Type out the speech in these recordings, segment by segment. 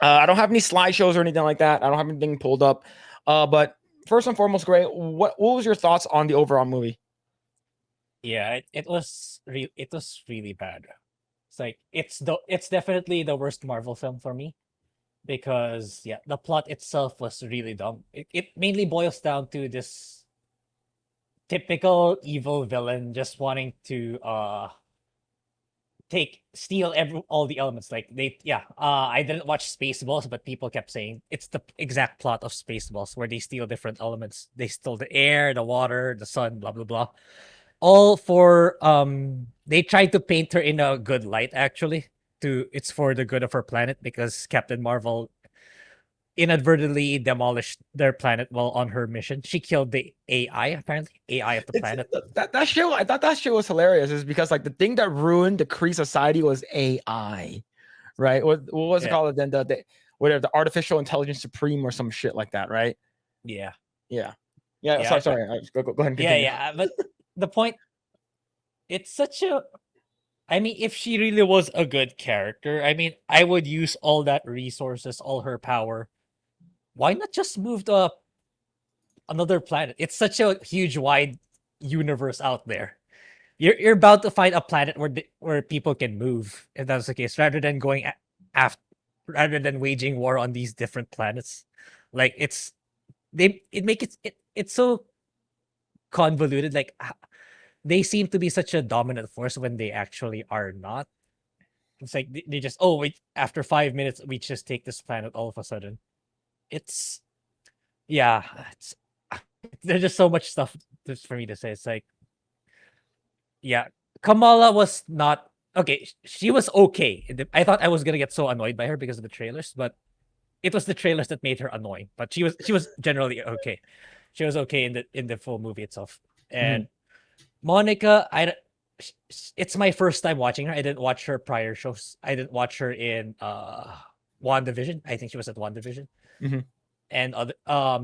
I don't have any slideshows or anything like that. I don't have anything pulled up. But first and foremost, Grae, what was your thoughts on the overall movie? Yeah, it was really bad. It's like it's definitely the worst Marvel film for me because yeah, the plot itself was really dumb. It mainly boils down to this typical evil villain just wanting to steal all the elements. Like I didn't watch Spaceballs, but people kept saying it's the exact plot of Spaceballs where they steal different elements. They stole the air, the water, the sun, blah blah blah. All for they tried to paint her in a good light actually. It's for the good of her planet because Captain Marvel inadvertently demolished their planet while on her mission. She killed the AI, apparently. AI of the It's planet. that show. I thought that show was hilarious, is because like the thing that ruined the Kree society was AI, right? What was it Yeah. called? Then the whatever, the artificial intelligence supreme or some shit like that, right? Yeah. Yeah, yeah. Yeah. Sorry. Go ahead and Yeah, continue. yeah. But the point, it's such a I mean, if she really was a good character, I mean, I would use all that resources, all her power. Why not just move to another planet? It's such a huge, wide universe out there. You're about to find a planet where people can move, if that's the case, rather than after, rather than waging war on these different planets. Like it make it's so convoluted. Like they seem to be such a dominant force when they actually are not. It's like they just wait, after 5 minutes we just take this planet all of a sudden. It's yeah, it's there's just so much stuff just for me to say. It's like yeah, Kamala was not okay. She was okay. I thought I was gonna get so annoyed by her because of the trailers, but it was the trailers that made her annoying. But she was generally okay. She was okay in the full movie itself. Mhm. And Monica, it's my first time watching her. I didn't watch her prior shows. I didn't watch her in WandaVision. I think she was at WandaVision. Mhm. And other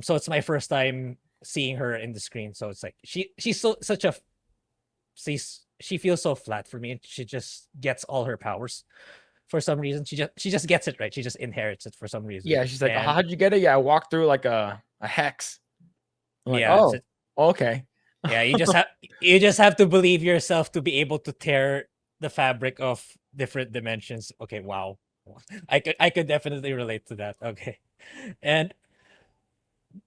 so it's my first time seeing her in the screen. So it's like she's so such a she feels so flat for me. She just gets all her powers for some reason. She just gets it right. She just inherits it for some reason. Yeah, she's like, And how'd you get it? Yeah, I walked through like a hex. I'm like, yeah, oh, okay. yeah, you just have to believe yourself to be able to tear the fabric of different dimensions. Okay, wow. I could definitely relate to that. Okay. And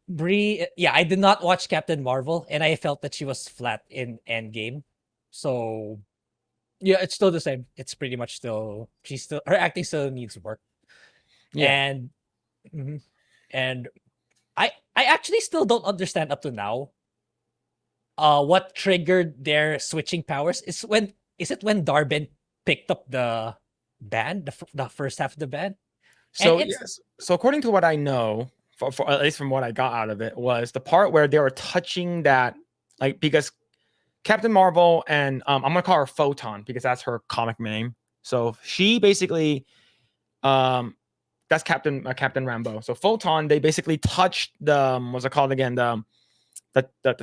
Brie, yeah, I did not watch Captain Marvel and I felt that she was flat in Endgame. So yeah, it's still the same. It's pretty much still she's still her acting still needs work. Yeah. And mhm, and I actually still don't understand up to now what triggered their switching powers. Is it when Darben picked up the band, the first half of the band? And So it's yes. So according to what I know, for at least from what I got out of it, was the part where they were touching that, like because Captain Marvel and I'm gonna call her Photon because that's her comic name. So she basically um that's Captain Rambo. So Photon, they basically touched the what's it called again, the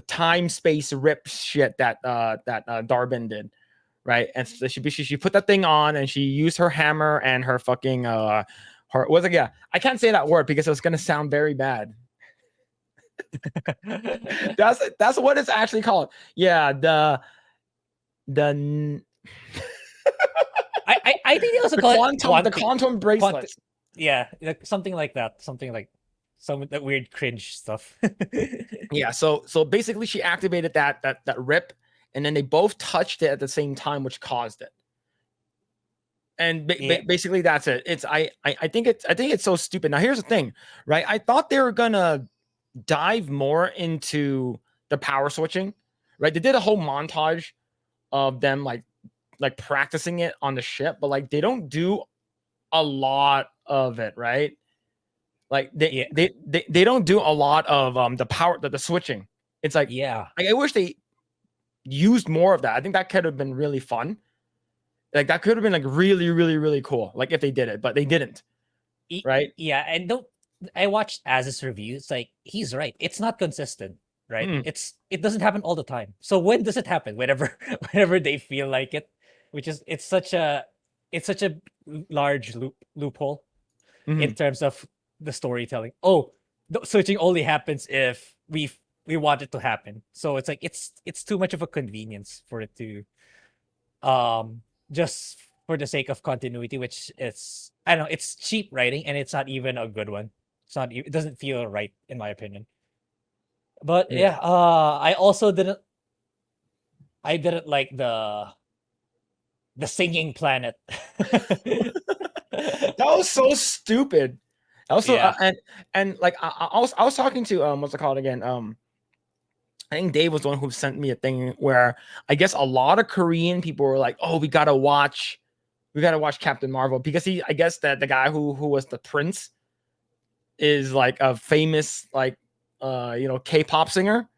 time space rip shit that Darben did, right? And so she put that thing on and she used her hammer and her fucking her was like, yeah, I can't say that word because it's gonna sound very bad. That's what it's actually called. Yeah, the I think they also call it the quantum quantum, bracelets. yeah, like something like that, something like some of that weird cringe stuff. Yeah, so basically she activated that rip, and then they both touched it at the same time, which caused it. And Yeah, basically that's it. I think it's so stupid. Now here's the thing, right? I thought they were gonna dive more into the power switching, right? They did a whole montage of them like practicing it on the ship, but like they don't do a lot of it, right? Like yeah, they don't do a lot of the power the switching. It's like yeah. I wish they used more of that. I think that could have been really fun. Like that could have been like really, really, really cool. Like if they did it, but they didn't, right? Yeah, and don't I watched Az's review. It's like he's right. It's not consistent, right? Mm, It doesn't happen all the time. So when does it happen? Whenever whenever they feel like it, which is it's such a large loophole. in Mhm. terms of the storytelling. Oh, the switching only happens if we want it to happen. So it's like it's too much of a convenience for it to just for the sake of continuity, which is I don't know, it's cheap writing and it's not even a good one. It doesn't feel right in my opinion. But Yeah. yeah, I didn't like the singing planet. That was so stupid. Also, Yeah. and like I was talking to what's it called again? I think Dave was the one who sent me a thing where I guess a lot of Korean people were like, "Oh, we gotta watch Captain Marvel," because I guess that the guy who was the prince is like a famous like K-pop singer.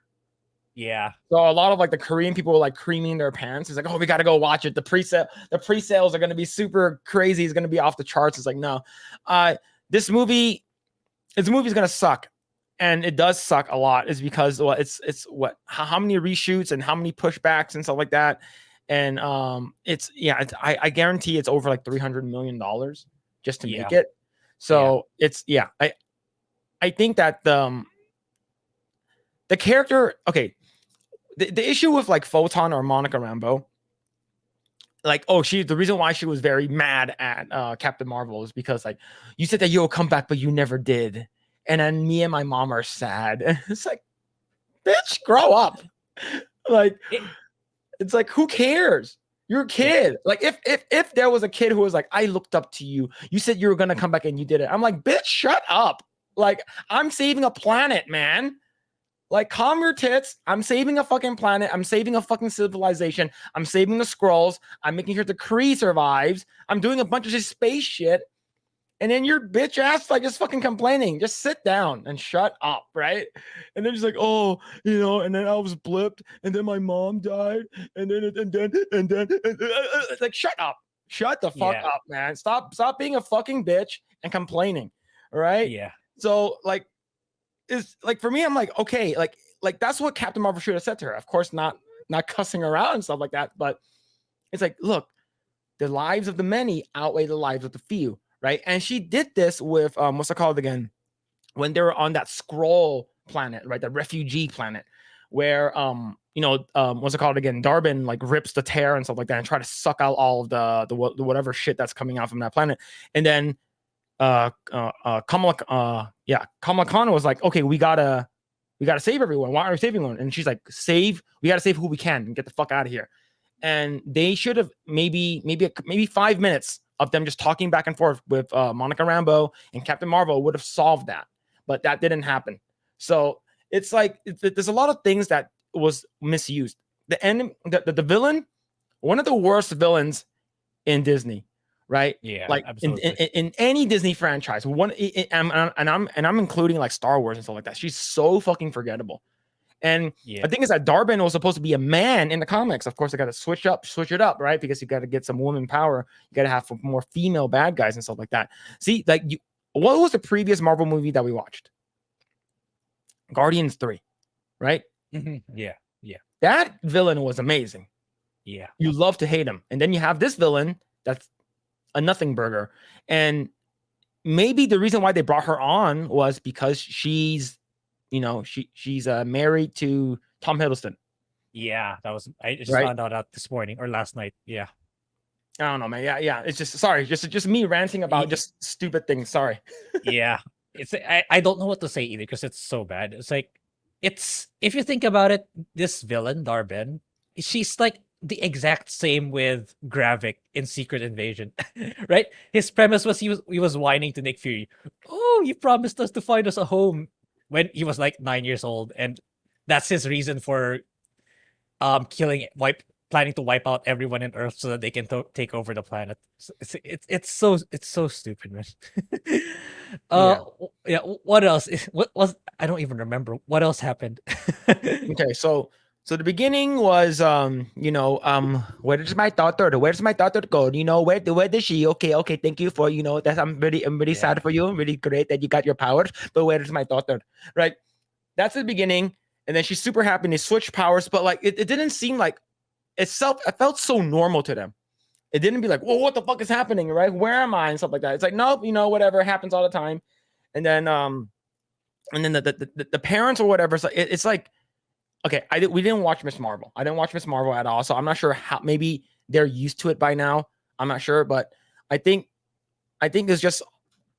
Yeah. So a lot of like the Korean people were like creaming their pants. It's like, "Oh, we gotta go watch it. The pre-sales are gonna be super crazy. It's gonna be off the charts." It's like, no, uh, this movie this movie's gonna suck, and it does suck a lot. Is because well, it's what how many reshoots and how many pushbacks and stuff like that, and I guarantee it's over like $300 million just to make Yeah. it. Yeah. So it's I think that the character okay the issue with like Photon or Monica Rambeau, like, oh, the reason why she was very mad at Captain Marvel is because like you said that you'll come back, but you never did. And then me and my mom are sad. And it's like, bitch, grow up. Like, It, it's like, who cares? You're a yeah. kid. Like, if there was a kid who was like, I looked up to you, you said you were gonna come back and you did it. I'm like, bitch, shut up. Like, I'm saving a planet, man. Like, calm your tits. I'm saving a fucking planet. I'm saving a fucking civilization. I'm saving the scrolls. I'm making sure the Kree survives. I'm doing a bunch of this space shit. And then your bitch ass like just fucking complaining. Just sit down and shut up, right? And then she's like, oh, and then I was blipped, and then my mom died, and then it's like, shut up. Shut the fuck Yeah. up, man. Stop being a fucking bitch and complaining. All right. Yeah. So like is like for me, I'm like, okay, like that's what Captain Marvel should have said to her. Of course, not cussing her out and stuff like that, but it's like, look, the lives of the many outweigh the lives of the few, right? And she did this with what's it called again? When they were on that scroll planet, right? The refugee planet, where what's it called again? Darwin like rips the tear and stuff like that and try to suck out all of the whatever shit that's coming out from that planet. And then Kamala Khan was like, okay, we gotta save everyone. Why are we saving everyone? And she's like, we gotta save who we can and get the fuck out of here. And they should have maybe 5 minutes of them just talking back and forth with Monica Rambeau and Captain Marvel would have solved that, but that didn't happen. So it's like there's a lot of things that was misused. The villain, one of the worst villains in Disney, right? Yeah. Like Absolutely. in any Disney franchise, I'm including like Star Wars and stuff like that. She's so fucking forgettable. And Yeah. the thing is that Darwin was supposed to be a man in the comics. Of course, they got to switch it up, right? Because you got to get some woman power. You got to have more female bad guys and stuff like that. See, like what was the previous Marvel movie that we watched? Guardians 3, right? Yeah. Yeah. That villain was amazing. Yeah. You love to hate him. And then you have this villain that's a nothing burger. And maybe the reason why they brought her on was because she's married to Tom Hiddleston. Yeah. I just Right. found out this morning or last night. Yeah. I don't know, man. Yeah. It's just me ranting about just stupid things. Sorry. Yeah. I don't know what to say either because it's so bad. It's like if you think about it, this villain, Darben, she's like the exact same with Gravik in Secret Invasion. Right? His premise was he was whining to Nick Fury. Oh, you promised us to find us a home when he was like 9 years old, and that's his reason for planning to wipe out everyone in Earth so that they can take over the planet. It's so stupid, man. Yeah. Yeah. What else? What was I don't even remember what else happened. Okay. So the beginning was where's my daughter? Where's my daughter go? Where did she? Okay. Thank you for that. I'm really Yeah. sad for you. Really great that you got your powers. But where's my daughter? Right. That's the beginning. And then she's super happy and they switch powers, but like it didn't seem like it felt so normal to them. It didn't be like, whoa, what the fuck is happening, right? Where am I and stuff like that. It's like, nope, whatever, it happens all the time. And then the parents or whatever. So it's like, okay, we didn't watch Miss Marvel. I didn't watch Miss Marvel at all, so I'm not sure how. Maybe they're used to it by now. I'm not sure, but I think there's just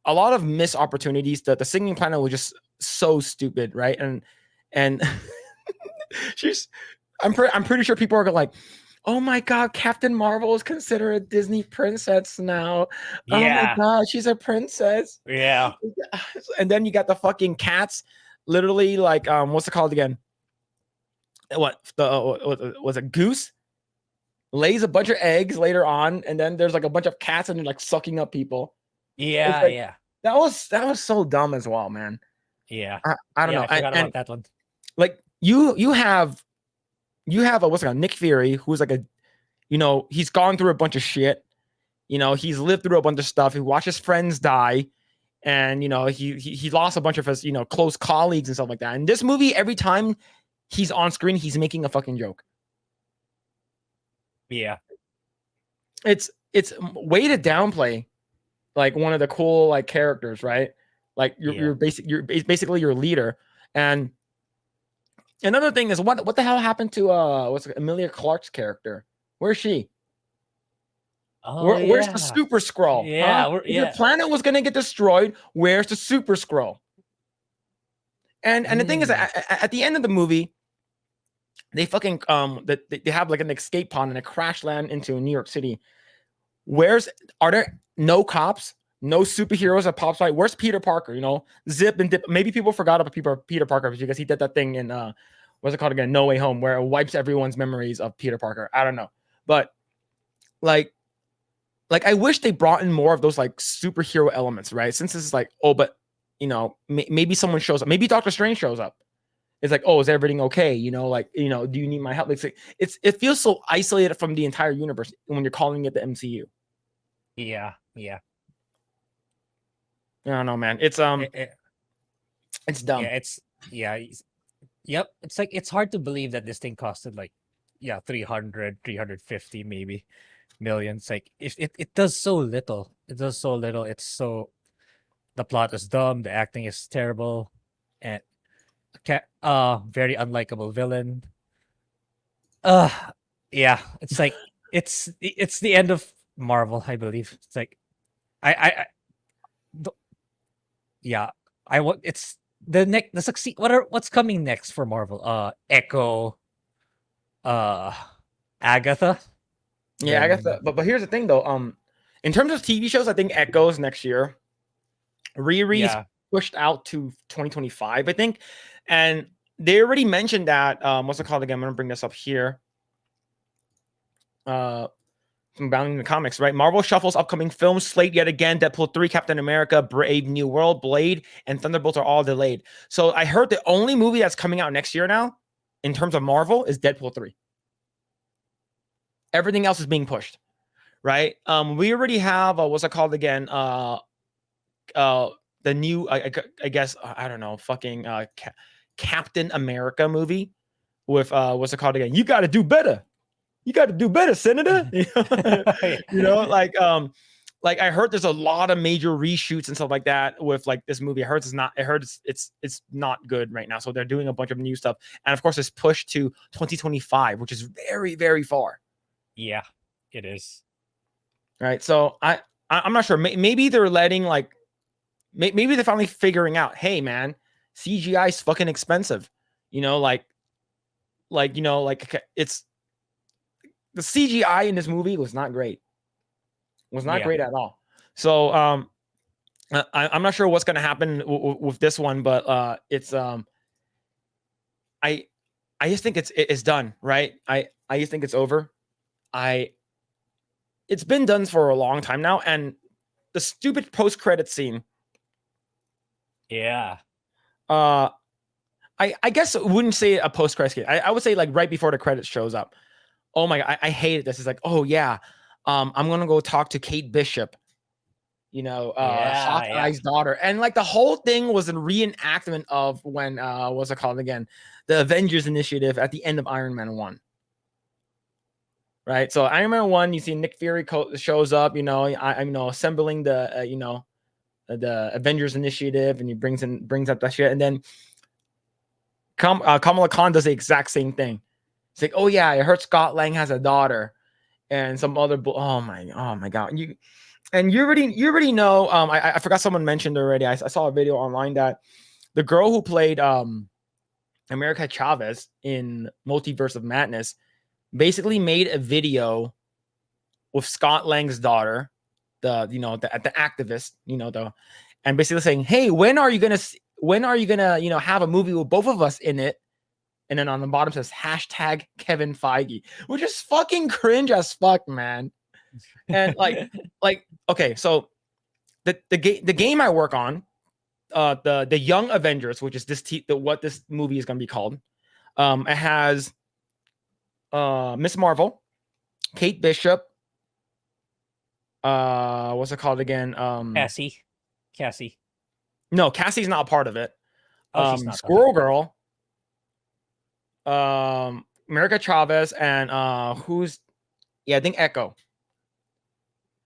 a lot of missed opportunities. The Singing Planet was just so stupid, right? And she's, I'm pretty sure people are like, oh my god, Captain Marvel is considered a Disney princess now. Oh my god, she's a princess. Yeah. And then you got the fucking cats, literally like what's it called again? What was it? Goose lays a bunch of eggs later on, and then there's like a bunch of cats and they're like sucking up people. Yeah, like, yeah. That was so dumb as well, man. Yeah. I don't know. I forgot about that one. Like you have a what's it called? Nick Fury, who's like a, he's gone through a bunch of shit. He's lived through a bunch of stuff. He watched his friends die, and he lost a bunch of his close colleagues and stuff like that. And this movie, every time he's on screen, he's making a fucking joke. Yeah. It's way to downplay like one of the cool like characters, right? Like you're basically your leader. And another thing is what the hell happened to Emilia Clarke's character? Where's she? Oh, where's the Super Skrull? Yeah, huh? If your planet was gonna get destroyed, where's the Super Skrull? And the thing is, at the end of the movie, they fucking they have like an escape pod and a crash land into New York City. Are there no cops, no superheroes at Pop Fight? Where's Peter Parker? Zip and dip. Maybe people forgot about Peter Parker because he did that thing in what's it called again? No Way Home, where it wipes everyone's memories of Peter Parker. I don't know, but like I wish they brought in more of those like superhero elements, right? Since this is like, oh, but maybe someone shows up, maybe Doctor Strange shows up. It's like, oh, is everything okay? Do you need my help? It feels so isolated from the entire universe when you're calling it the MCU. Yeah. I don't know, man. It's it's dumb. Yep. It's like, it's hard to believe that this thing costed like 350 maybe million. It's like it does so little. It's so, the plot is dumb, the acting is terrible, and very unlikable villain. Yeah, it's like it's the end of Marvel, I believe. It's like it's the succeed. What's coming next for Marvel? Echo, Agatha. Yeah, Agatha. But here's the thing though. In terms of TV shows, I think Echo's next year. Riri's pushed out to 2025, I think. And they already mentioned that what's it called again? I'm gonna bring this up here. From Bounding the Comics, right? Marvel shuffles upcoming films slate yet again. Deadpool 3, Captain America, Brave New World, Blade, and Thunderbolts are all delayed. So I heard the only movie that's coming out next year now, in terms of Marvel, is Deadpool 3. Everything else is being pushed, right? We already have what's it called again? The new, I guess, I don't know, fucking Captain America movie with what's it called again? You got to do better. You got to do better, Senator. Like I heard there's a lot of major reshoots and stuff like that with like this movie. I heard it's not good right now. So they're doing a bunch of new stuff, and of course it's pushed to 2025, which is very, very far. Yeah, it is. Right. So I'm not sure. Maybe they're letting like. Maybe they're finally figuring out, hey man, CGI is fucking expensive. It's the CGI in this movie was not great. Was not great at all. So I'm not sure what's gonna happen with this one, but it's I just think it's done, right? I just think it's over. It's been done for a long time now, and the stupid post-credit scene. Yeah. I guess I wouldn't say a post-credit scene. I would say like right before the credits shows up. Oh my god, I hated this. It's like, oh yeah, I'm gonna go talk to Kate Bishop, Hawkeye's daughter, and like the whole thing was a reenactment of when what's it called again, the Avengers Initiative at the end of Iron Man 1. right? So Iron Man 1, you see Nick Fury shows up, I'm assembling the the Avengers Initiative, and he brings up that shit, and then Kamala Khan does the exact same thing. It's like, oh yeah, I heard Scott Lang has a daughter, and some other. Oh my god, you already know. I forgot someone mentioned already. I saw a video online that the girl who played America Chavez in Multiverse of Madness basically made a video with Scott Lang's daughter, the activist, and basically saying, hey, when are you gonna have a movie with both of us in it? And then on the bottom says hashtag Kevin Feige, which is fucking cringe as fuck, man. And okay, so the game I work on, the Young Avengers, which is what this movie is gonna be called. It has Miss Marvel, Kate Bishop, what's it called again? Cassie. No, Cassie's not a part of it. Oh, she's not. Squirrel Girl, America Chavez, and I think Echo.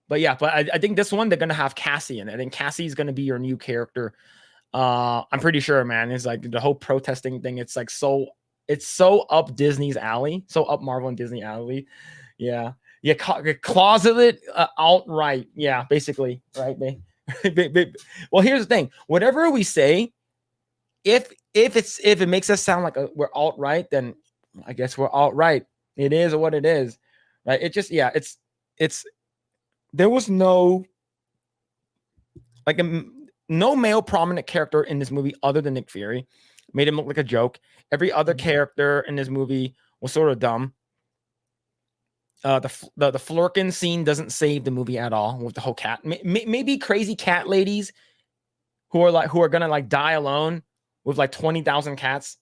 But yeah, I think this one they're gonna have Cassie in it. I think Cassie's gonna be your new character. I'm pretty sure, man. It's like the whole protesting thing. It's like it's so up Disney's alley, so up Marvel and Disney alley. Yeah, closeted outright. Yeah, basically, right? Well, here's the thing. Whatever we say, if it makes us sound like we're alt-right, then I guess we're alt-right. It is what it is, right? It just it's there was no no male prominent character in this movie other than Nick Fury. Made him look like a joke. Every other character in this movie was sort of dumb. The Flurkin scene doesn't save the movie at all with the whole cat. Maybe crazy cat ladies who are gonna die alone with 20,000 cats.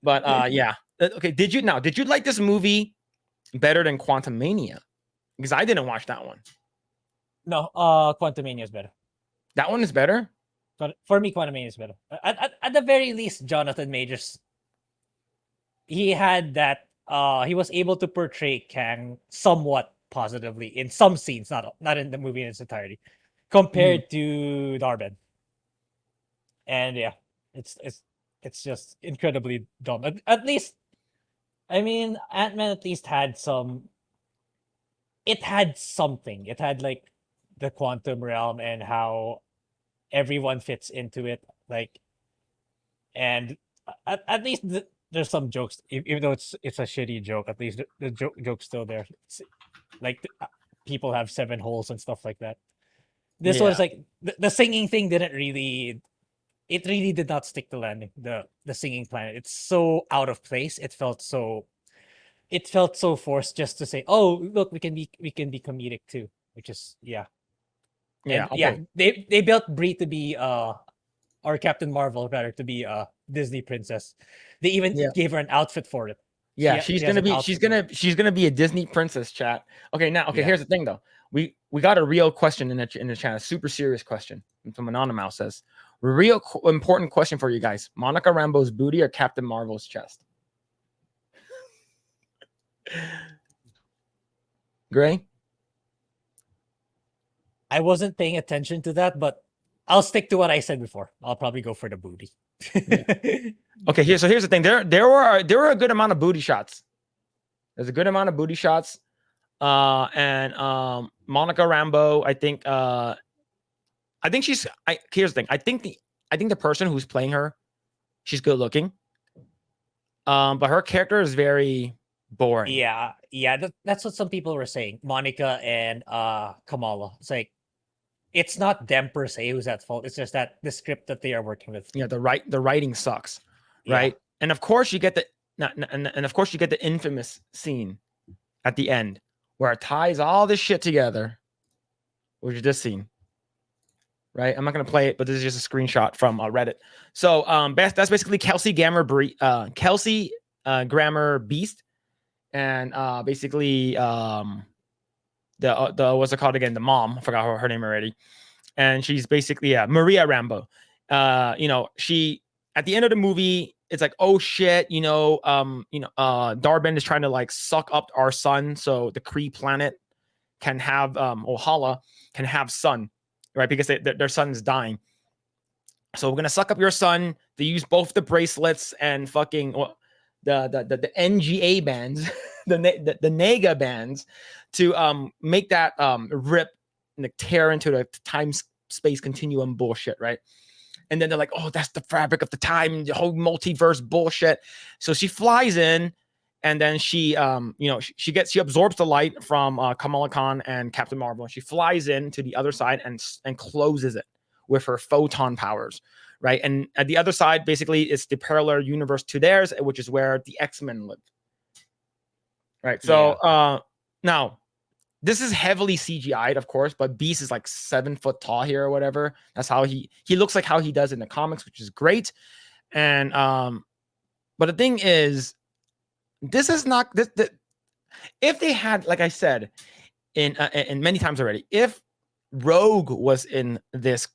But yeah. Okay, did you like this movie better than Quantumania? Because I didn't watch that one. No, Quantumania is better. That one is better? But for me, Quantumania is better. At the very least, Jonathan Majors, he had that. He was able to portray Kang somewhat positively in some scenes, not in the movie in its entirety, compared to Darben. And yeah, it's just incredibly dumb. At least, I mean, Ant-Man at least had some. It had something. It had the quantum realm and how everyone fits into it. And at least there's some jokes, even though it's a shitty joke. At least the joke's still there. It's people have 7 holes and stuff like that. This one's the singing thing didn't really. It really did not stick the landing. The singing planet. It's so out of place. It felt so forced just to say, oh look, we can be comedic too, which is okay. They built Brie to be or Captain Marvel rather to be a Disney princess. They even gave her an outfit for it. She's gonna be a Disney princess, chat. Okay, here's the thing though. We got a real question in the chat, a super serious question from Anonymous says, real important question for you guys: Monica Rambeau's booty or Captain Marvel's chest? Grae? I wasn't paying attention to that, but I'll stick to what I said before. I'll probably go for the booty. Okay, here's the thing. There were a good amount of booty shots. There's a good amount of booty shots. And Monica Rambeau, I think here's the thing. I think the person who's playing her, she's good looking. But her character is very boring. Yeah, that's what some people were saying. Monica and Kamala. It's it's not them per se who's at fault. It's just that the script that they are working with. Yeah, the writing sucks, right? Yeah. And of course you get the infamous scene at the end where it ties all this shit together, which is this scene. Right, I'm not gonna play it, but this is just a screenshot from Reddit. So that's basically Kelsey Grammer Beast, and basically the what's it called again? The mom, I forgot her name already, and she's basically Maria Rambeau. She at the end of the movie, it's like, oh shit, Darben is trying to like suck up our sun so the Kree planet can have Ohala can have sun, right? Because their sun is dying. So we're gonna suck up your sun. They use both the bracelets and fucking the NGA bands, the Nega bands, to make that rip and tear into the time space continuum bullshit, right? And then they're like, oh, that's the fabric of the time, the whole multiverse bullshit. So she flies in, and then she she absorbs the light from Kamala Khan and Captain Marvel, and she flies in to the other side and closes it with her photon powers, right? And at the other side, basically, it's the parallel universe to theirs, which is where the X-Men live, right? So now this is heavily CGI'd, of course, but Beast is like 7 foot tall here or whatever. That's how he looks like how he does in the comics, which is great. And but the thing is, this is not this. If they had, like I said, in many times already, if Rogue was in this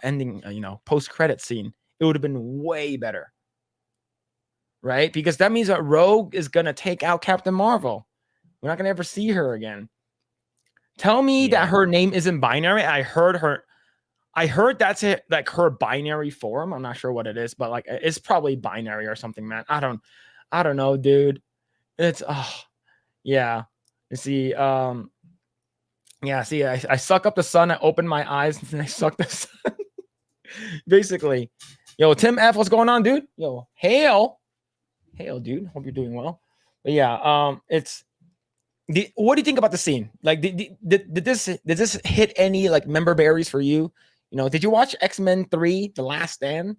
ending, post credit scene, it would have been way better, right? Because that means that Rogue is gonna take out Captain Marvel. We're not gonna ever see her again. Tell me that her name isn't binary. I heard that's it, like her binary form. I'm not sure what it is, but like it's probably binary or something, man. I don't know, dude. It's yeah. You see, see, I suck up the sun, I open my eyes, and I suck the sun. Basically. Yo, Tim F, what's going on, dude? Yo, hail, dude. Hope you're doing well. But yeah, it's what do you think about the scene? Like, did this hit any like member berries for you? Did you watch X-Men 3: The Last Stand?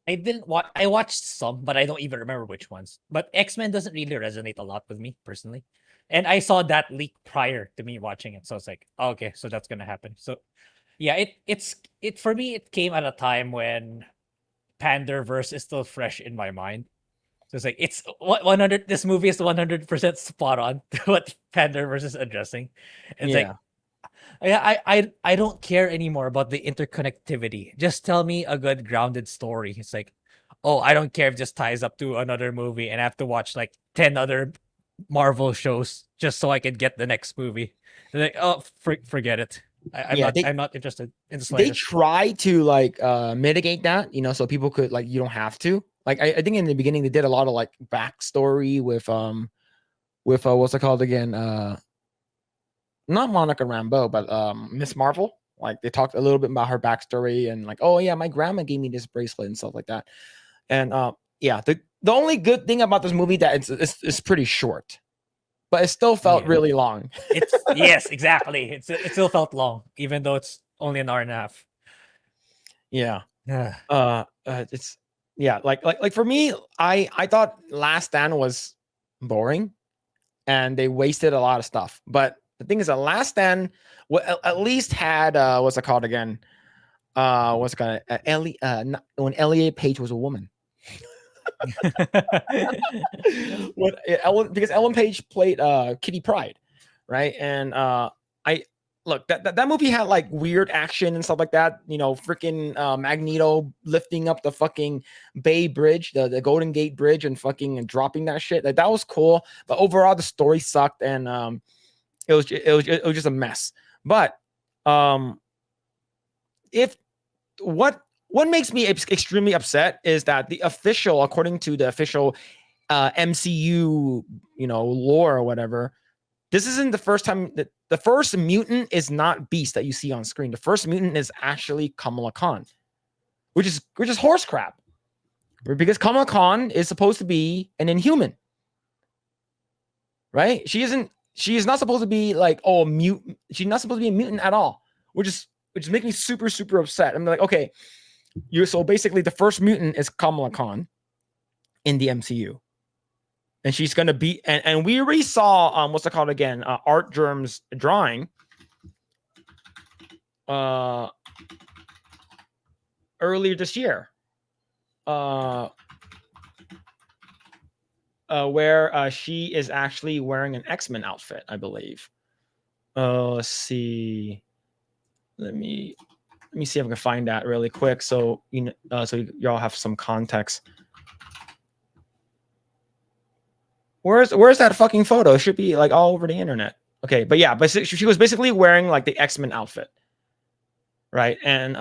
I didn't watch. I watched some, but I don't even remember which ones. But X-Men doesn't really resonate a lot with me personally, and I saw that leak prior to me watching it, so it's like, oh, okay, so that's gonna happen. So, yeah, it for me. It came at a time when Panderverse is still fresh in my mind. So it's like it's what 100. This movie is 100% spot on to what Panderverse is addressing. And it's like, yeah, I don't care anymore about the interconnectivity. Just tell me a good grounded story. It's like, oh, I don't care if this ties up to another movie and I have to watch like 10 other Marvel shows just so I can get the next movie. And like, oh, forget it. I'm not interested in the They slightest. try to like mitigate that, so people could like, you don't have to. Like I think in the beginning they did a lot of like backstory with what's it called again? Not Monica Rambeau, but Miss Marvel. Like they talked a little bit about her backstory and like, oh yeah, my grandma gave me this bracelet and stuff like that. And yeah, the only good thing about this movie that it's pretty short, but it still felt really long. Yes, exactly. It still felt long, even though it's only an hour and a half. Yeah. It's like for me, I thought Last Stand was boring, and they wasted a lot of stuff. But the thing is, that Last Stand at least had what's it called again? What's it called? When Elliot Page was a woman. Because Ellen Page played Kitty Pryde, right? And I look that movie had like weird action and stuff like that. Freaking Magneto lifting up the fucking Bay Bridge, the Golden Gate Bridge, and fucking dropping that shit. Like that was cool, but overall the story sucked, and it was just a mess. But if what makes me extremely upset is that according to the official MCU, lore or whatever, this isn't the first time that the first mutant is not Beast that you see on screen. The first mutant is actually Kamala Khan, which is horse crap. Because Kamala Khan is supposed to be an Inhuman, right? She is not supposed to be like, oh, mutant. She's not supposed to be a mutant at all, which is making me super, super upset. I'm like, okay, so basically the first mutant is Kamala Khan in the MCU. And she's going to be, and we already saw, what's it called again? Art Germ's drawing. Earlier this year. Where she is actually wearing an X-Men outfit, I believe. Let's see. Let me Let me see if I can find that really quick, so so y'all have some context. Where's that fucking photo? It should be like all over the internet. Okay, but yeah, but she was basically wearing like the X-Men outfit, right? And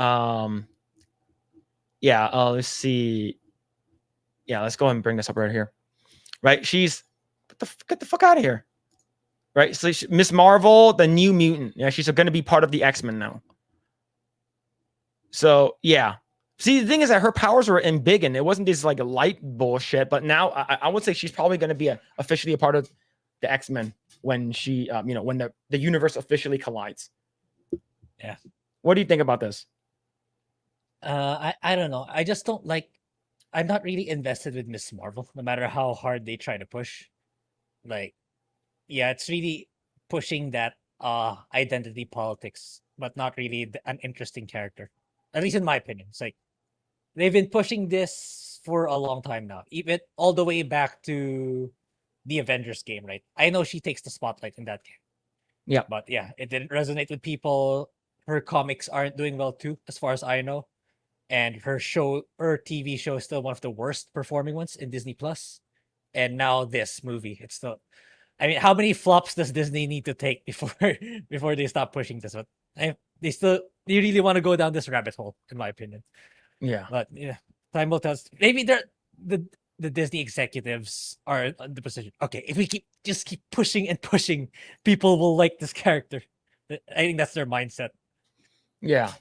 yeah, let's see. Yeah, let's go ahead and bring this up right here. Right, she's get the fuck out of here. Right, so Miss Marvel, the New Mutant. Yeah, she's going to be part of the X-Men now. So yeah. See, the thing is that her powers were in big, and it wasn't this like light bullshit. But now I would say she's probably going to be officially a part of the X-Men when she, when the universe officially collides. Yeah. What do you think about this? I don't know. I just don't like. I'm not really invested with Miss Marvel, no matter how hard they try to push. Like, yeah, it's really pushing that identity politics, but not really an interesting character. At least in my opinion. It's like they've been pushing this for a long time now, even all the way back to the Avengers game, right? I know she takes the spotlight in that game. Yeah. But yeah, it didn't resonate with people. Her comics aren't doing well too, as far as I know. And her TV show is still one of the worst performing ones in Disney Plus. And now this movie, it's still. I mean, how many flops does Disney need to take before before they stop pushing this? But they really want to go down this rabbit hole, in my opinion. Yeah. But yeah, time will tell. Maybe the Disney executives are in the position. Okay, if we just keep pushing and pushing, people will like this character. I think that's their mindset. Yeah,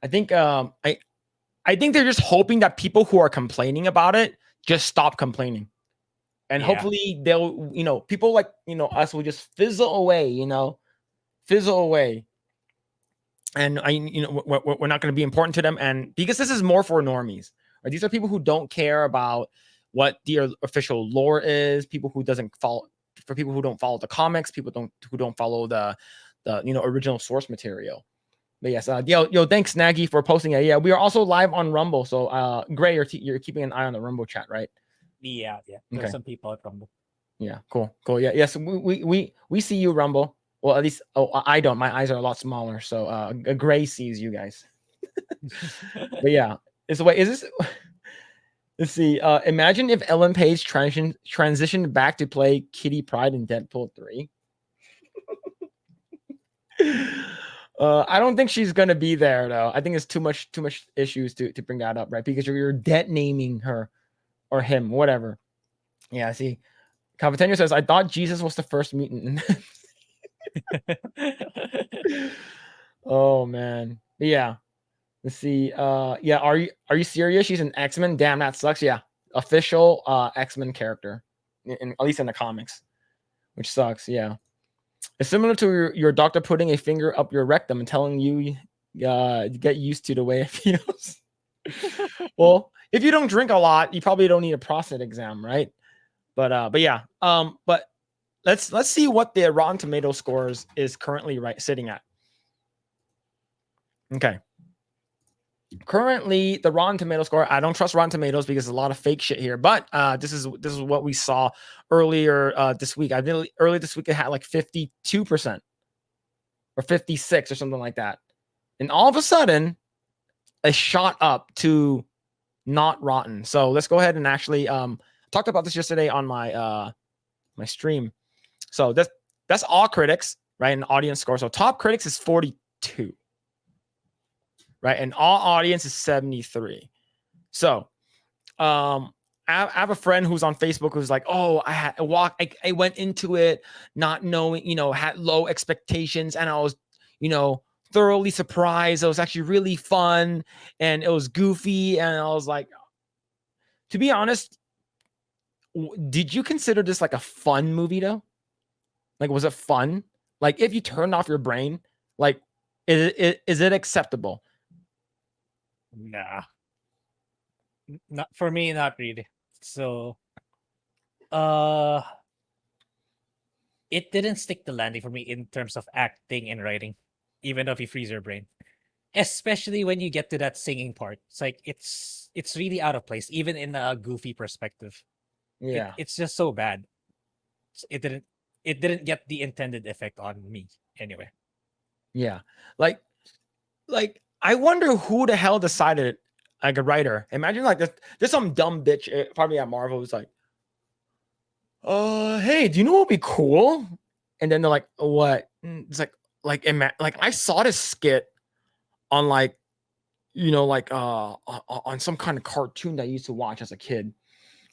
I think I think they're just hoping that people who are complaining about it just stop complaining. And hopefully they'll, people like, us will just fizzle away, fizzle away. And we're not going to be important to them. And because this is more for normies, right? These are people who don't care about what the official lore is, people who don't follow the comics, who don't follow the original source material. But yes, yo, thanks Nagy for posting it. Yeah, we are also live on Rumble. So Grae, you're keeping an eye on the Rumble chat, right? Yeah. There's some people at Rumble. Yeah, cool. Yeah, yes, we see you, Rumble. Well, at least I don't. My eyes are a lot smaller, so Grae sees you guys. But yeah, is this? Let's see. Imagine if Ellen Page transitioned back to play Kitty Pryde in Deadpool 3. I don't think she's gonna be there though. I think it's too much issues to bring that up, right? Because you're dead naming her or him, whatever. Yeah, see. Cavatenio says, I thought Jesus was the first mutant. Oh man. Yeah. Let's see. Yeah, are you serious? She's an X-Men? Damn, that sucks. Yeah. Official X-Men character. At least in the comics. Which sucks, yeah. It's similar to your doctor putting a finger up your rectum and telling you get used to the way it feels. Well, if you don't drink a lot, you probably don't need a prostate exam, right? But yeah. But let's see what the Rotten Tomato scores is currently sitting at. Okay. Currently, the Rotten Tomato score, I don't trust Rotten Tomatoes because there's a lot of fake shit here. But this is what we saw earlier this week. I think earlier this week it had like 52% or 56 or something like that. And all of a sudden, it shot up to not rotten. So let's go ahead and actually talked about this yesterday on my my stream. So that's all critics, right? And audience score. So top critics is 42. Right, and all audience is 73. So, I have a friend who's on Facebook who's like, "Oh, I went into it not knowing, had low expectations, and I was, thoroughly surprised. It was actually really fun, and it was goofy, and I was like, to be honest, did you consider this like a fun movie though? Like, was it fun? Like, if you turned off your brain, like, is it acceptable?" Nah. Not for me, not really. So it didn't stick the landing for me in terms of acting and writing, even though if you freeze your brain. Especially when you get to that singing part. It's like it's really out of place, even in a goofy perspective. Yeah. It's just so bad. It didn't get the intended effect on me anyway. Yeah. Like I wonder who the hell decided, like a writer. Imagine like there's some dumb bitch probably at Marvel who's like, hey, do you know what would be cool? And then they're like, what? It's like I saw this skit on like, like on some kind of cartoon that I used to watch as a kid,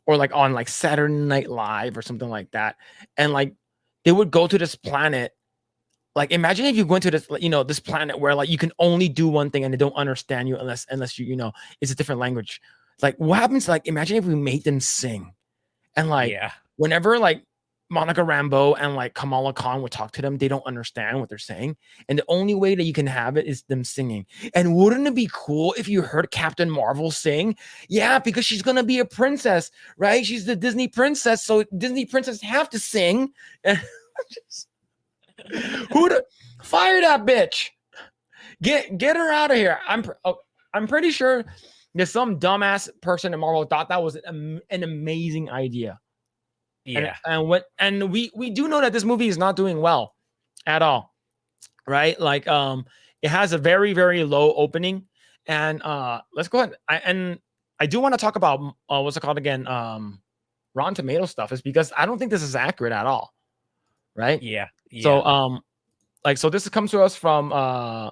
or like on like Saturday Night Live or something like that. And like they would go to this planet. Like imagine if you went to this, this planet where like you can only do one thing and they don't understand you unless you it's a different language. Like what happens? Like imagine if we made them sing, and like Yeah. whenever like Monica Rambeau and like Kamala Khan would talk to them, they don't understand what they're saying, and the only way that you can have it is them singing. And wouldn't it be cool if you heard Captain Marvel sing? Yeah, because she's gonna be a princess, right? She's the Disney princess, so Disney princess have to sing. And who'd fire that bitch? Get her out of here. I'm pretty sure there's some dumbass person in Marvel thought that was an amazing idea. Yeah. And we do know that this movie is not doing well at all, right? Like it has a very, very low opening. And let's go ahead. I do want to talk about what's it called again? Rotten Tomato stuff, is because I don't think this is accurate at all. Right? Yeah. So so this comes to us from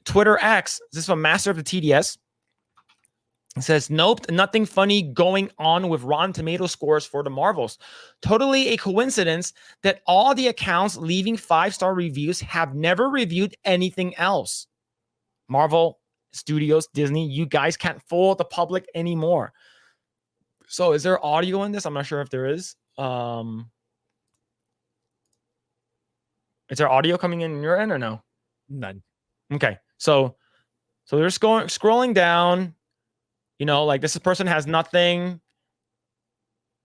Twitter X. This is from Master of the TDS. It says, nope, nothing funny going on with Rotten Tomato scores for the Marvels. Totally a coincidence that all the accounts leaving 5-star reviews have never reviewed anything else. Marvel Studios, Disney, you guys can't fool the public anymore. So is there audio in this? I'm not sure if there is. Is there audio coming in your end or no? None. Okay. So they're scrolling down. Like this person has nothing,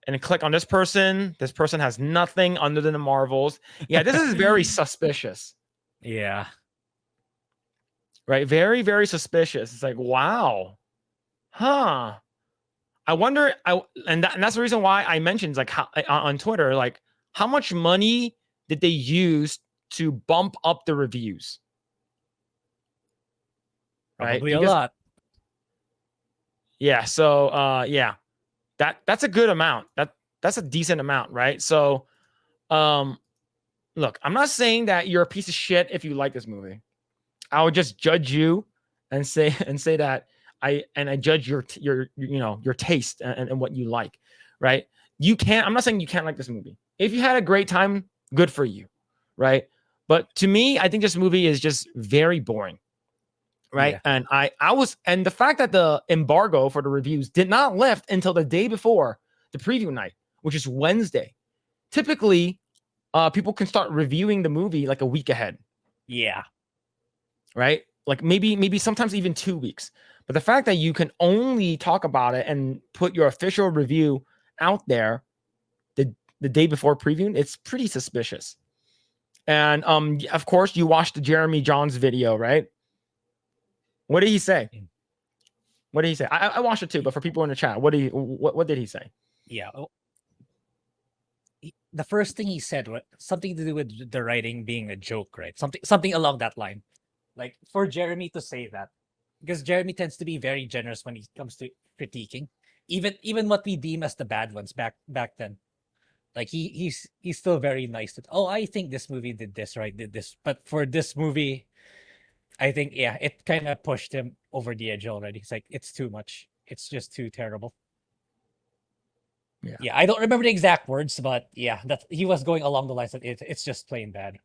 and click on this person. This person has nothing other than the Marvels. Yeah, this is very suspicious. Yeah. Right? Very, very suspicious. It's like, wow. Huh. I wonder, and that's the reason why I mentioned like how, on Twitter, like how much money did they use to bump up the reviews? Probably a lot. Yeah. So yeah, that's a good amount. That's a decent amount, right? So look, I'm not saying that you're a piece of shit if you like this movie. I would just judge you and say that I judge your taste and what you like, right? I'm not saying you can't like this movie. If you had a great time, good for you, right? But to me, I think this movie is just very boring. Right. Yeah. And the fact that the embargo for the reviews did not lift until the day before the preview night, which is Wednesday. Typically, people can start reviewing the movie like a week ahead. Yeah. Right. Like maybe sometimes even 2 weeks. But the fact that you can only talk about it and put your official review out there the day before previewing, it's pretty suspicious. And of course, you watched the Jeremy Jahns video, right? What did he say? What did he say? I watched it too, but for people in the chat, what did he say? Yeah. The first thing he said was something to do with the writing being a joke, right? Something along that line. Like for Jeremy to say that, because Jeremy tends to be very generous when it comes to critiquing, even what we deem as the bad ones back then. Like he's still very nice to, I think this movie did this right, did this, but for this movie, I think, yeah, it kind of pushed him over the edge already. It's like, it's too much. It's just too terrible. Yeah, I don't remember the exact words, but yeah, that he was going along the lines that it's just plain bad.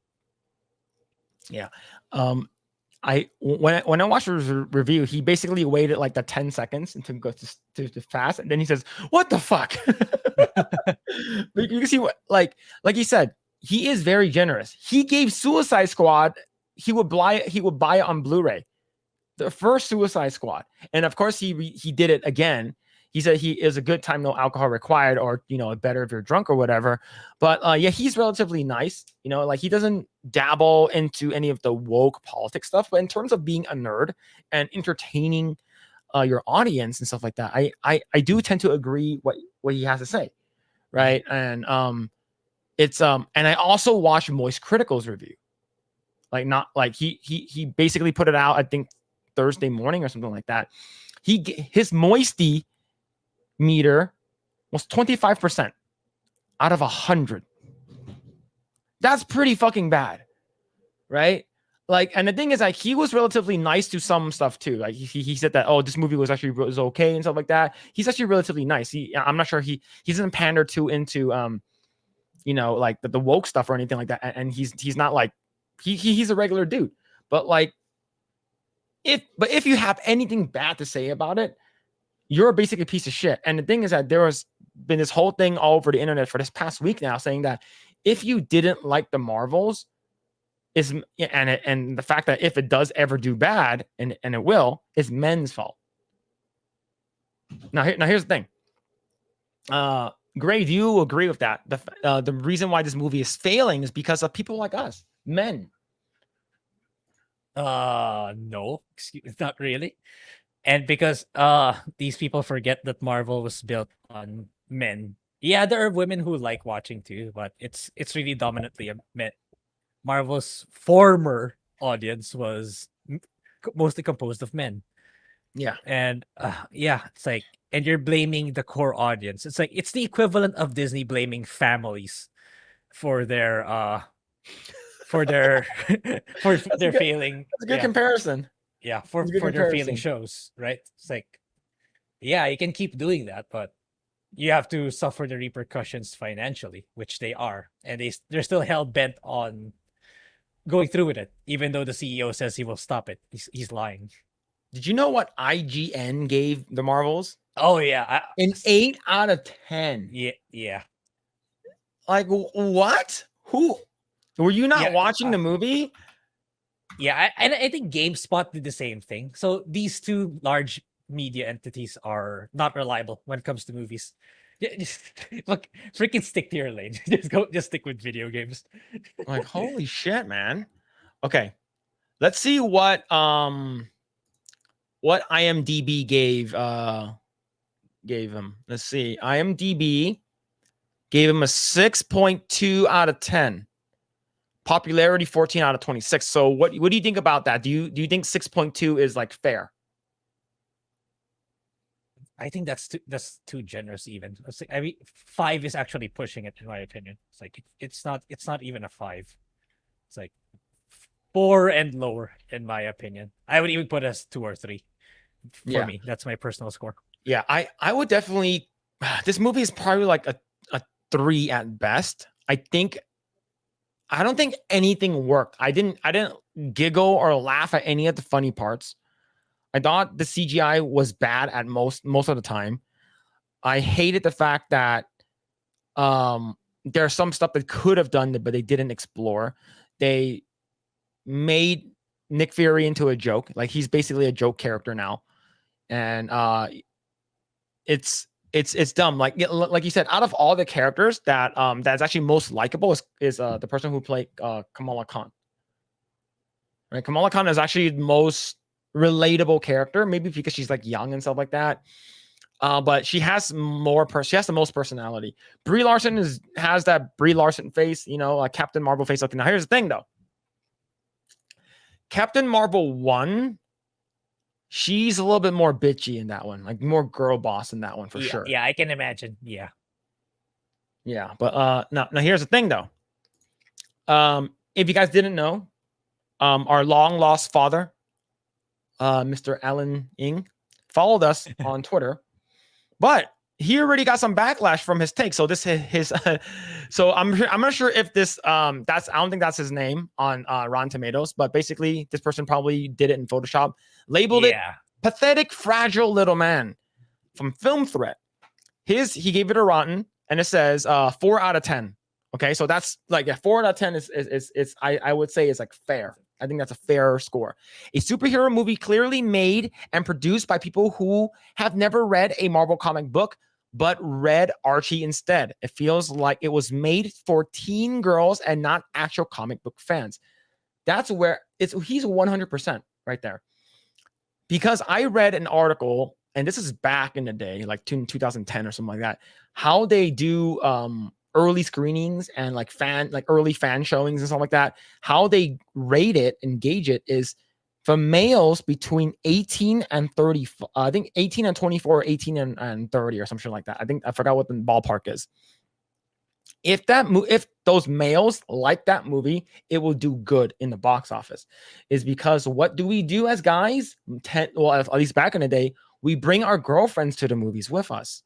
Yeah. When I watched his review, he basically waited like the 10 seconds until it goes to fast, and then he says, "What the fuck?" You can see what like he said, he is very generous. He gave Suicide Squad. He would buy it on Blu-ray, the first Suicide Squad, and of course he did it again. He said he is a good time, no alcohol required, or better if you're drunk or whatever. But yeah, he's relatively nice. Like he doesn't dabble into any of the woke politics stuff. But in terms of being a nerd and entertaining your audience and stuff like that, I do tend to agree what he has to say, right? And it's and I also watched Moist Critical's review. Like not like he basically put it out, I think Thursday morning or something like that. His moisty meter was 25% out of 100. That's pretty fucking bad, right? Like, and the thing is, like, he was relatively nice to some stuff too. Like, he said that, oh, this movie was okay and stuff like that. He's actually relatively nice. I'm not sure he doesn't pander too into like the woke stuff or anything like that. And he's not like he's a regular dude. But like, if you have anything bad to say about it, you're basically a piece of shit. And the thing is that there has been this whole thing all over the internet for this past week now saying that if you didn't like the Marvels, and the fact that if it does ever do bad, and it will, is men's fault. Now here's the thing. Grae, do you agree with that? The reason why this movie is failing is because of people like us, men. No, not really. And because these people forget that Marvel was built on men. Yeah, there are women who like watching too, but it's really dominantly a men. Marvel's former audience was mostly composed of men. Yeah. And yeah, it's like, and you're blaming the core audience. It's like, it's the equivalent of Disney blaming families for their for their failing. That's a good comparison. Yeah, for their failing shows, right? It's like, yeah, you can keep doing that, but you have to suffer the repercussions financially, which they are, and they're still hell bent on going through with it, even though the CEO says he will stop it. He's lying. Did you know what IGN gave the Marvels? Oh yeah, an 8 out of 10. Yeah. Like, what? Who were you not watching the movie? Yeah, and I think GameSpot did the same thing. So these two large media entities are not reliable when it comes to movies. Just look, freaking stick to your lane. Just stick with video games. Like, holy shit, man. Okay, let's see what IMDb gave him. Let's see. IMDb gave him a 6.2 out of 10. Popularity 14 out of 26. So what do you think about that? Do you think 6.2 is like fair? I think that's too generous even. I mean, 5 is actually pushing it in my opinion. It's like it's not even a 5. It's like 4 and lower in my opinion. I would even put as 2 or 3 for me. That's my personal score. Yeah, I would definitely. This movie is probably like a 3 at best. I don't think anything worked. I didn't giggle or laugh at any of the funny parts. I thought the CGI was bad at most of the time. I hated the fact that there's some stuff that could have done it, but they didn't explore. They made Nick Fury into a joke. Like, he's basically a joke character now. And it's dumb. Like you said, out of all the characters that that's actually most likable is the person who played Kamala Khan. Right, Kamala Khan is actually the most relatable character, maybe because she's like young and stuff like that. But she has the most personality. Brie Larson has that Brie Larson face, Captain Marvel face. Now here's the thing though. Captain Marvel 1, she's a little bit more bitchy in that one, like more girl boss in that one for sure. Yeah, I can imagine. Yeah. But now here's the thing though. If you guys didn't know, our long lost father, Mr. Alan Ng, followed us on Twitter, but he already got some backlash from his take. So this is his. So I'm not sure if this I don't think that's his name on Rotten Tomatoes, but basically this person probably did it in Photoshop, labeled it pathetic, fragile little man from Film Threat. He gave it a rotten, and it says 4 out of 10. Okay, so that's like 4 out of 10 is I would say is like fair. I think that's a fair score. A superhero movie clearly made and produced by people who have never read a Marvel comic book, but read Archie instead. It feels like it was made for teen girls and not actual comic book fans. That's where he's 100% right there. Because I read an article, and this is back in the day, like 2010 or something like that, how they do early screenings and like early fan showings and stuff like that. How they rate it and gauge it is For males between 18 and 30, I think 18 and 24, 18 and 30 or something like that. I think I forgot what the ballpark is. If those males like that movie, it will do good in the box office. Is because what do we do as guys? Well, at least back in the day, we bring our girlfriends to the movies with us.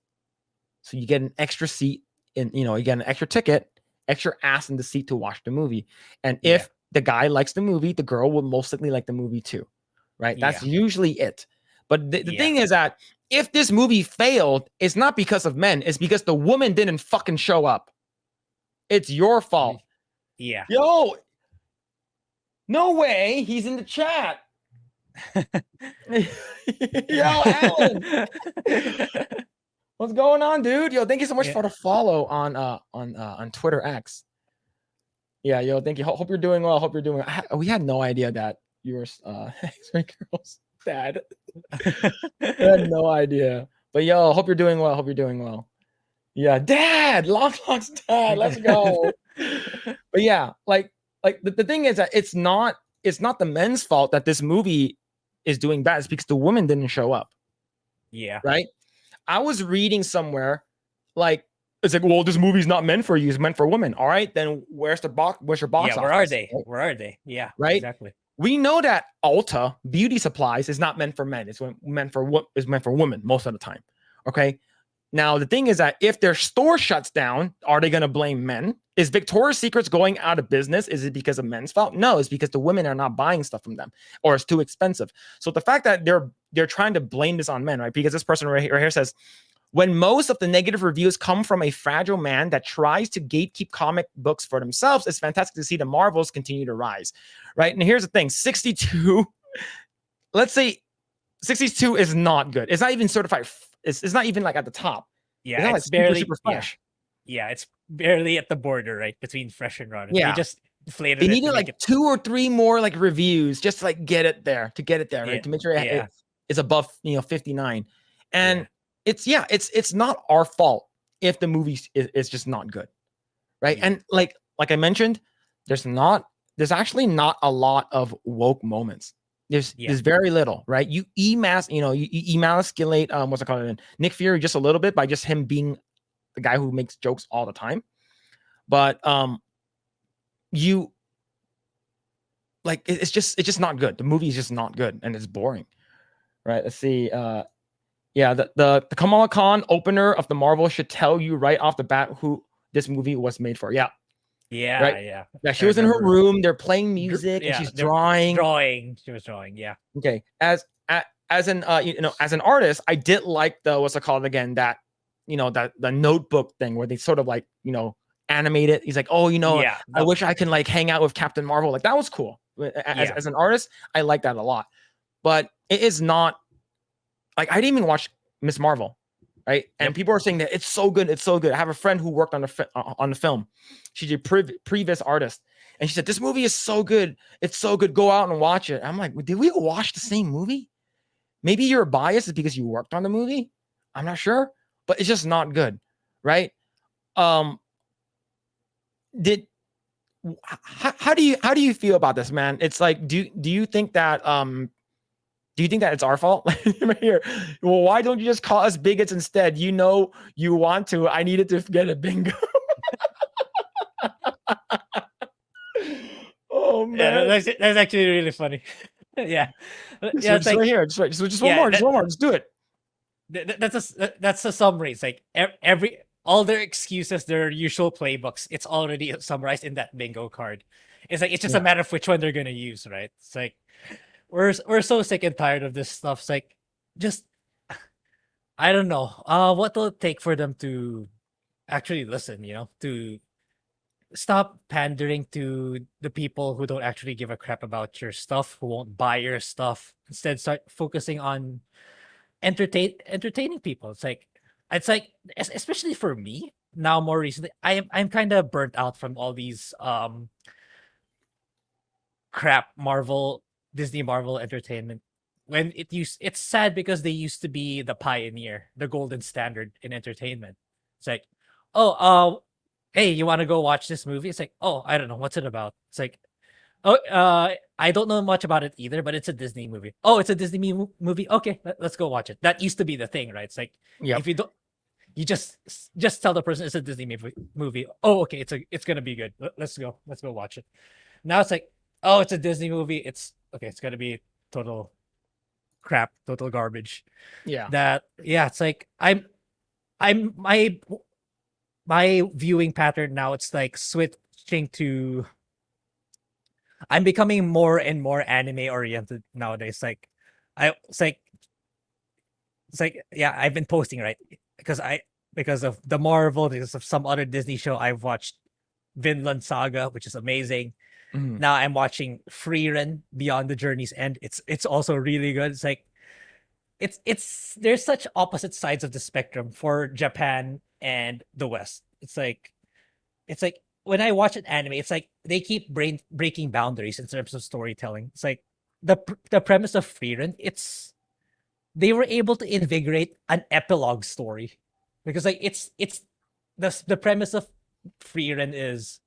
So you get an extra seat you get an extra ticket, extra ass in the seat to watch the movie. And if the guy likes the movie, the girl will most likely like the movie too. Right? That's usually it. But the thing is that if this movie failed, it's not because of men, it's because the woman didn't fucking show up. It's your fault. Yeah. Yo, no way. He's in the chat. Yo, Alan. What's going on, dude? Yo, thank you so much for the follow on Twitter X. Yeah, yo, thank you. Hope you're doing well. Hope you're doing well. We had no idea that you were X-Ray Girl's dad. I had no idea. But yo, hope you're doing well. Hope you're doing well. Yeah, dad, Lock's dad. Let's go. But yeah, like the thing is that it's not the men's fault that this movie is doing bad. It's because the woman didn't show up. Yeah. Right. I was reading somewhere, like it's like, well, this movie's not meant for you; it's meant for women. All right, then where's your box? Yeah, where office, are they? right? Where are they? Yeah, right. Exactly. We know that Ulta beauty supplies is not meant for men; it's meant for women most of the time. Okay. Now the thing is that if their store shuts down, are they going to blame men? Is Victoria's Secrets going out of business? Is it because of men's fault? No, it's because the women are not buying stuff from them, or it's too expensive. So the fact that they're trying to blame this on men, right? Because this person right here says, when most of the negative reviews come from a fragile man that tries to gatekeep comic books for themselves, it's fantastic to see the Marvels continue to rise, right? And here's the thing: 62. Let's say 62 is not good. It's not even certified. It's not even like at the top. Yeah, it's like barely super fresh. Yeah, it's barely at the border, right, between fresh and rotten. Yeah, they just inflated. They needed like 2 or 3 more like reviews just to like get it there, right? To make sure it's above 59. And it's not our fault if the movie is just not good, right? And like I mentioned, there's actually not a lot of woke moments. There's very little, right? You emasculate what's it called, Nick Fury just a little bit by just him being the guy who makes jokes all the time. But you like it's just not good. The movie is just not good and it's boring, right? Let's see. The Kamala Khan opener of the Marvel should tell you right off the bat who this movie was made for. Yeah, she was in her room, they're playing music, and she's drawing. She was drawing. Yeah. Okay. As an as an artist, I did like the what's it called again, that that the notebook thing where they sort of like animate it. He's like, oh, I wish I can like hang out with Captain Marvel. Like that was cool. As an artist, I like that a lot. But it is not like I didn't even watch Miss Marvel, right? And people are saying that it's so good, it's so good. I have a friend who worked on the film. She's a previous artist, and she said this movie is so good, it's so good. Go out and watch it. I'm like, did we watch the same movie? Maybe your bias is because you worked on the movie. I'm not sure, but it's just not good, right? How do you feel about this, man? It's like, do you think that it's our fault? Here, well, why don't you just call us bigots instead? You want to. I needed to get a bingo. Oh man, that's actually really funny. Yeah, just right here, just one more, just do it. That's a summary. It's like all their excuses, their usual playbooks, it's already summarized in that bingo card. It's like it's just a matter of which one they're gonna use, right? It's like we're so sick and tired of this stuff. It's like just I don't know what will it take for them to actually listen, to stop pandering to the people who don't actually give a crap about your stuff, who won't buy your stuff. Instead, start focusing on entertaining people. It's like especially for me now, more recently, I'm kind of burnt out from all these crap Disney Marvel entertainment. When it's sad because they used to be the pioneer, the golden standard in entertainment. It's like, oh, hey, you want to go watch this movie? It's like, oh, I don't know, what's it about? It's like, Oh, I don't know much about it either, but it's a Disney movie. Oh, it's a Disney movie. Okay, let's go watch it. That used to be the thing, right? It's like Yep. if you don't, you just tell the person it's a Disney movie. Oh, okay, it's gonna be good. Let's go watch it. Now it's like, oh, it's a Disney movie. It's okay. It's gonna be total crap, total garbage. Yeah. That yeah, it's like I'm my viewing pattern now. It's like switching to. I'm becoming more and more anime oriented nowadays. Like, I it's like yeah, I've been posting right because because of the Marvel, because of some other Disney show. I've watched Vinland Saga, which is amazing. Mhm. Now I'm watching Freeren Beyond the Journey's End. It's also really good. It's like it's there's such opposite sides of the spectrum for Japan and the West. It's like when I watch an anime, it's like they keep breaking boundaries in terms of storytelling. It's like the premise of Frieren, it's they were able to invigorate an epilogue story because like it's the premise of Frieren is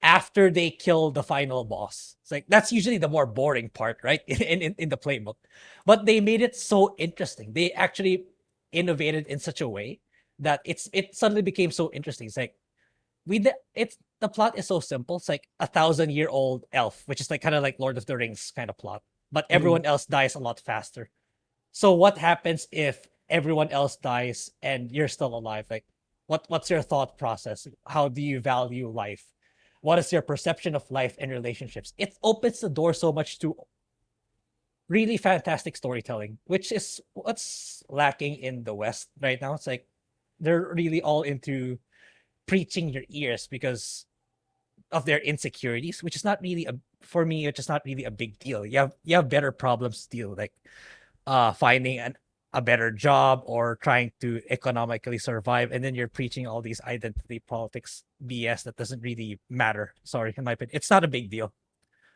after they kill the final boss. It's like that's usually the more boring part, right? In the playbook. But they made it so interesting. They actually innovated in such a way that it suddenly became so interesting. It's like it's the plot is so simple. It's like 1,000-year-old elf, which is like kind of like Lord of the Rings kind of plot. But Mhm. everyone else dies a lot faster. So what happens if everyone else dies and you're still alive? Like what's your thought process? How do you value life? What is your perception of life and relationships? It opens the door so much to really fantastic storytelling, which is what's lacking in the West right now. It's like they're really all into preaching your ears because of their insecurities, which is not really a for me, it's just not really a big deal. You have better problems to deal, like finding a better job or trying to economically survive, and then you're preaching all these identity politics BS that doesn't really matter. Sorry, in my opinion, it's not a big deal.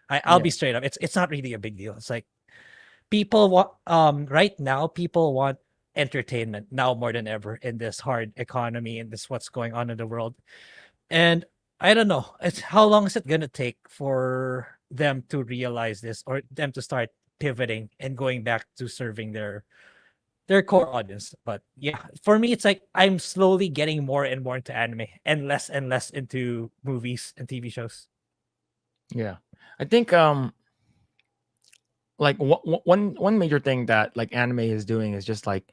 I'll Yeah. be straight up. It's not really a big deal. It's like people want right now people want entertainment now more than ever in this hard economy and this what's going on in the world. And I don't know, it's how long is it gonna take for them to realize this or them to start pivoting and going back to serving their core audience. But yeah, for me it's like I'm slowly getting more and more into anime and less into movies and TV shows. Yeah. I think like one major thing that like anime is doing is just like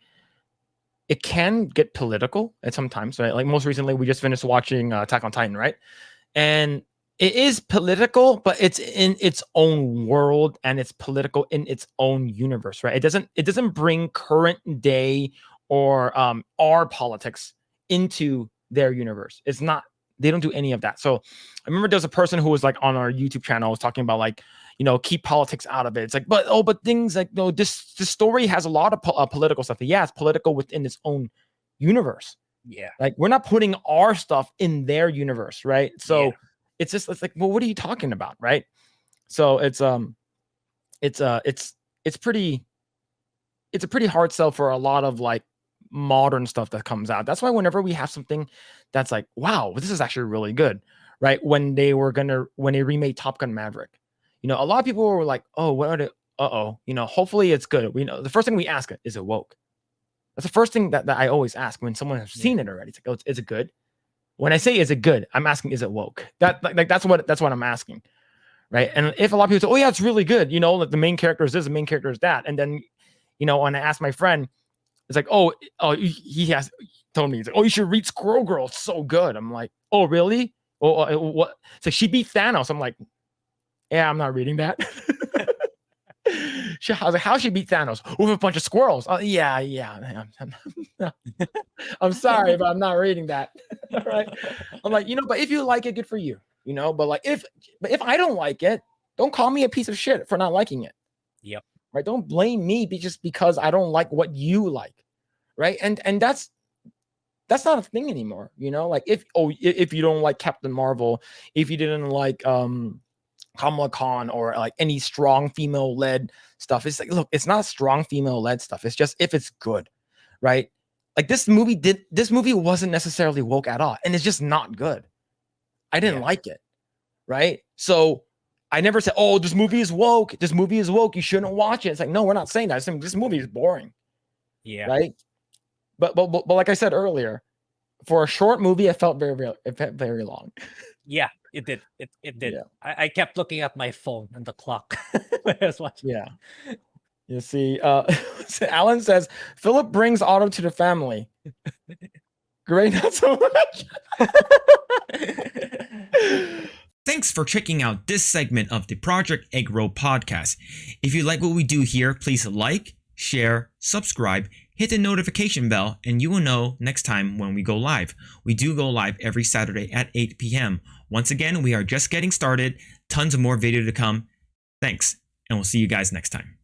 it can get political at sometimes, right? Like most recently we just finished watching Attack on Titan, right? And it is political, but it's in its own world and it's political in its own universe, right? It doesn't bring current day or our politics into their universe. It's not they don't do any of that. So I remember there was a person who was like on our YouTube channel was talking about like, keep politics out of it. It's like, but things like no, this story has a lot of political stuff. Yeah, it's political within its own universe. Yeah. Like we're not putting our stuff in their universe, right? Yeah. So it's like, well, what are you talking about, right? So it's it's pretty it's a pretty hard sell for a lot of like modern stuff that comes out. That's why whenever we have something that's like, wow, this is actually really good, right? When they remade Top Gun Maverick, a lot of people were like, oh, what are they? Uh-oh, hopefully it's good. We know the first thing we ask is it woke? That's the first thing that I always ask when someone has Yeah. seen it already. It's like, oh, is it good? When I say is it good, I'm asking is it woke? That like that's what I'm asking, right? And if a lot of people say, oh yeah, it's really good, like the main character is this, the main character is that, and then when I ask my friend, it's like, oh, he has told me, he's like, oh, you should read Squirrel Girl, it's so good. I'm like, oh really? Oh, what? So she beat Thanos. I'm like, yeah, I'm not reading that. I was like, how she beat Thanos with a bunch of squirrels? Oh yeah. I'm sorry, but I'm not reading that. Right? I'm like, but if you like it, good for you. But like if I don't like it, don't call me a piece of shit for not liking it. Yep. Right? Don't blame me just because I don't like what you like. Right? And that's not a thing anymore. Like if you don't like Captain Marvel, if you didn't like Kamala Khan or like any strong female led stuff, it's like, look, it's not strong female led stuff. It's just if it's good, right? Like this movie wasn't necessarily woke at all, and it's just not good. I didn't Yeah. like it, right? So I never said, oh, this movie is woke. This movie is woke. You shouldn't watch it. It's like, no, we're not saying that. Saying, this movie is boring. Yeah. Right. But like I said earlier, for a short movie, it felt very long. Yeah, it did. It did. Yeah. I kept looking at my phone and the clock when I was watching. Yeah. You see, Alan says, Phillip brings Otto to the family. Great, not so much. Thanks for checking out this segment of the Project Eggroll podcast. If you like what we do here, please like, share, subscribe, hit the notification bell, and you will know next time when we go live. We do go live every Saturday at 8 p.m. Once again, we are just getting started. Tons of more video to come. Thanks, and we'll see you guys next time.